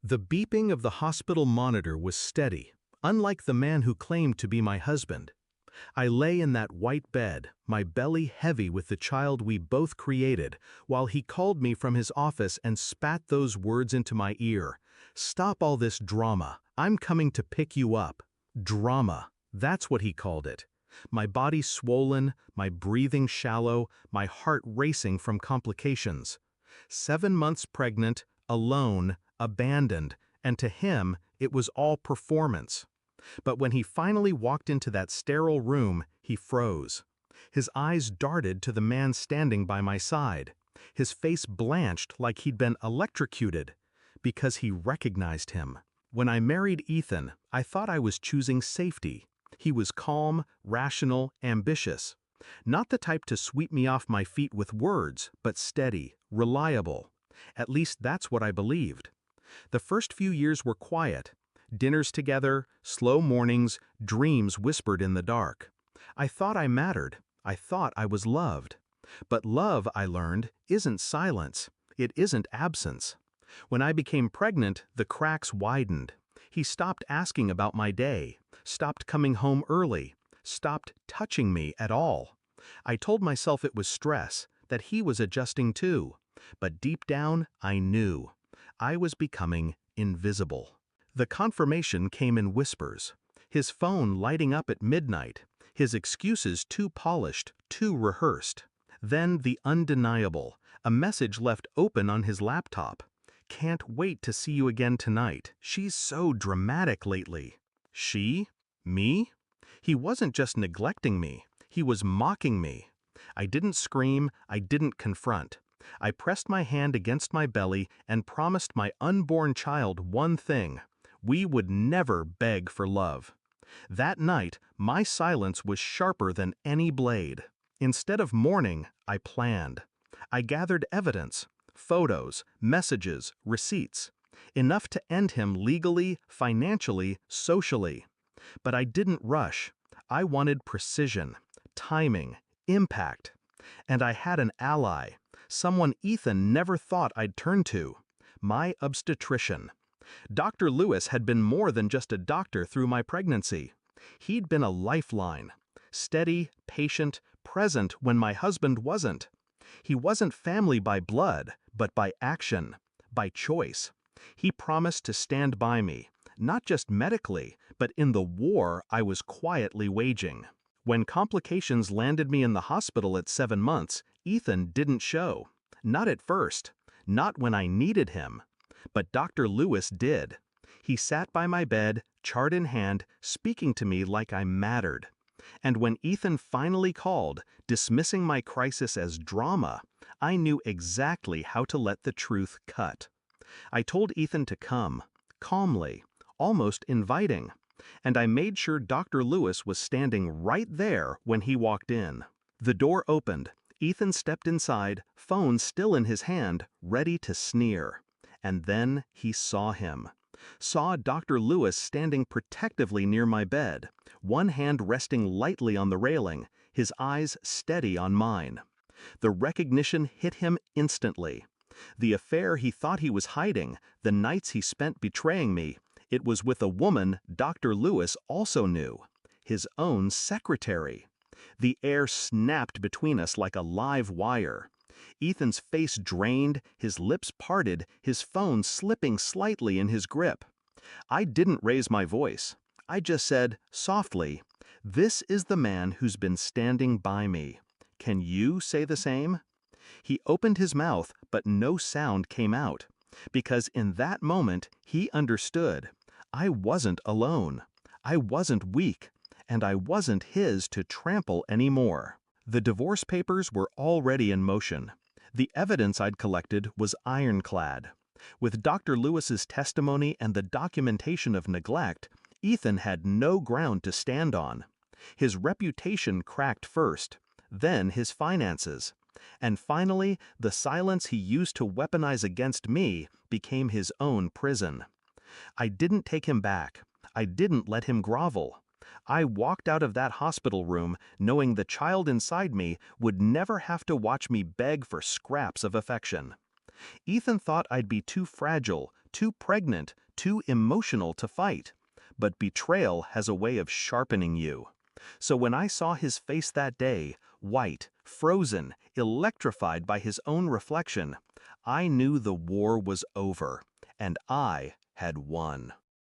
The beeping of the hospital monitor was steady, unlike the man who claimed to be my husband. I lay in that white bed, my belly heavy with the child we both created, while he called me from his office and spat those words into my ear. "Stop all this drama. I'm coming to pick you up." Drama. That's what he called it. My body swollen, my breathing shallow, my heart racing from complications. 7 months pregnant, alone, abandoned, and to him, it was all performance. But when he finally walked into that sterile room, he froze. His eyes darted to the man standing by my side. His face blanched like he'd been electrocuted, because he recognized him. When I married Ethan, I thought I was choosing safety. He was calm, rational, ambitious. Not the type to sweep me off my feet with words, but steady, reliable. At least that's what I believed. The first few years were quiet. Dinners together, slow mornings, dreams whispered in the dark. I thought I mattered. I thought I was loved. But love, I learned, isn't silence. It isn't absence. When I became pregnant, the cracks widened. He stopped asking about my day, stopped coming home early, stopped touching me at all. I told myself it was stress, that he was adjusting too. But deep down, I knew. I was becoming invisible. The confirmation came in whispers. His phone lighting up at midnight, his excuses too polished, too rehearsed. Then the undeniable, a message left open on his laptop. "Can't wait to see you again tonight. She's so dramatic lately." She? Me? He wasn't just neglecting me. He was mocking me. I didn't scream, I didn't confront. I pressed my hand against my belly and promised my unborn child one thing: we would never beg for love. That night, my silence was sharper than any blade. Instead of mourning, I planned. I gathered evidence, photos, messages, receipts, enough to end him legally, financially, socially. But I didn't rush. I wanted precision, timing, impact. And I had an ally, someone Ethan never thought I'd turn to: my obstetrician. Dr. Lewis had been more than just a doctor through my pregnancy. He'd been a lifeline, steady, patient, present when my husband wasn't. He wasn't family by blood, but by action, by choice. He promised to stand by me, not just medically, but in the war I was quietly waging. When complications landed me in the hospital at 7 months, Ethan didn't show. Not at first. Not when I needed him. But Dr. Lewis did. He sat by my bed, chart in hand, speaking to me like I mattered. And when Ethan finally called, dismissing my crisis as drama, I knew exactly how to let the truth cut. I told Ethan to come, calmly, almost inviting. And I made sure Dr. Lewis was standing right there when he walked in. The door opened. Ethan stepped inside, phone still in his hand, ready to sneer. And then he saw him. Saw Dr. Lewis standing protectively near my bed, one hand resting lightly on the railing, his eyes steady on mine. The recognition hit him instantly. The affair he thought he was hiding, the nights he spent betraying me, it was with a woman Dr. Lewis also knew, his own secretary. The air snapped between us like a live wire. Ethan's face drained, his lips parted, his phone slipping slightly in his grip. I didn't raise my voice. I just said, softly, "This is the man who's been standing by me. Can you say the same?" He opened his mouth, but no sound came out. Because in that moment, he understood. I wasn't alone. I wasn't weak. And I wasn't his to trample anymore. The divorce papers were already in motion. The evidence I'd collected was ironclad. With Dr. Lewis's testimony and the documentation of neglect, Ethan had no ground to stand on. His reputation cracked first, then his finances. And finally, the silence he used to weaponize against me became his own prison. I didn't take him back. I didn't let him grovel. I walked out of that hospital room knowing the child inside me would never have to watch me beg for scraps of affection. Ethan thought I'd be too fragile, too pregnant, too emotional to fight. But betrayal has a way of sharpening you. So when I saw his face that day, white, frozen, electrified by his own reflection, I knew the war was over, and I had won.